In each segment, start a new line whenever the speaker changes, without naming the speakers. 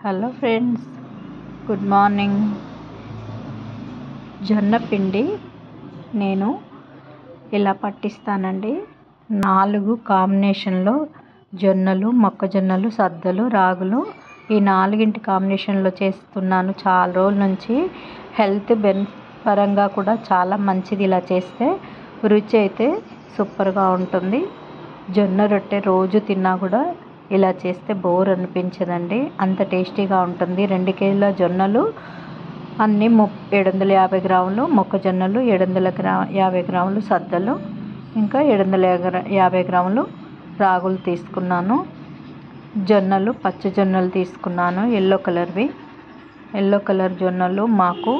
Hello friends, good morning. జొన్న పిండి నేను ఇలా పట్టిస్తానండి. 4 కాంబినేషన్లో జొన్నలు, మొక్కజొన్నలు, సద్దలు, రాగులు ఈ 4 కాంబినేషన్లో చేస్తున్నాను చాలా రోజుల నుంచి. హెల్త్ పరంగా కూడా చాలా మంచిది. ఇలా చేస్తే రుచి అయితే సూపర్గా ఉంటుంది. జొన్న రొట్టె రోజు తిన్నా కూడా ఇలా చేస్తే బోర్ అనిపించదండి, అంత టేస్టీగా ఉంటుంది. 2 కేజీల జొన్నలు అన్నీ 750 గ్రాములు, మొక్కజొన్నలు 750 గ్రాములు, సద్దలు ఇంకా 750 గ్రాములు రాగులు తీసుకున్నాను. జొన్నలు పచ్చ జొన్నలు తీసుకున్నాను, ఎల్లో కలర్ జొన్నలు మాకు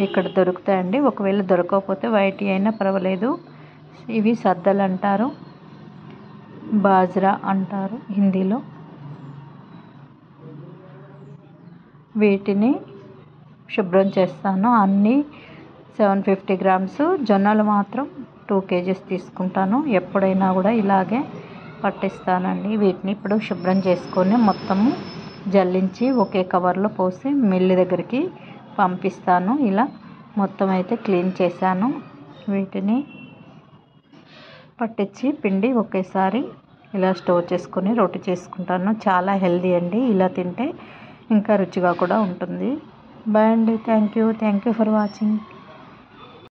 ఇక్కడ దొరుకుతాయండి. ఒకవేళ దొరకకపోతే వైట్ అయినా పర్వాలేదు. ఇవి సద్దలు అంటారు, బాజ్రా అంటారు హిందీలో. వీటిని శుభ్రం చేస్తాను. అన్నీ 750 గ్రామ్స్. జొన్నలు మాత్రం 2 కేజీస్ తీసుకుంటాను. ఎప్పుడైనా కూడా ఇలాగే పట్టిస్తానండి. వీటిని ఇప్పుడు శుభ్రం చేసుకొని మొత్తము జల్లించి ఒకే కవర్లో పోసి మిల్లు దగ్గరికి పంపిస్తాను. ఇలా మొత్తం అయితే క్లీన్ చేశాను. వీటిని పట్టించి పిండి ఒకేసారి ఇలా స్టోర్ చేసుకొని రొట్టె చేసుకుంటాను. చాలా హెల్దీ అండి, ఇలా తింటే ఇంకా రుచిగా కూడా ఉంటుంది. బాయ్ అండి. Thank you for watching.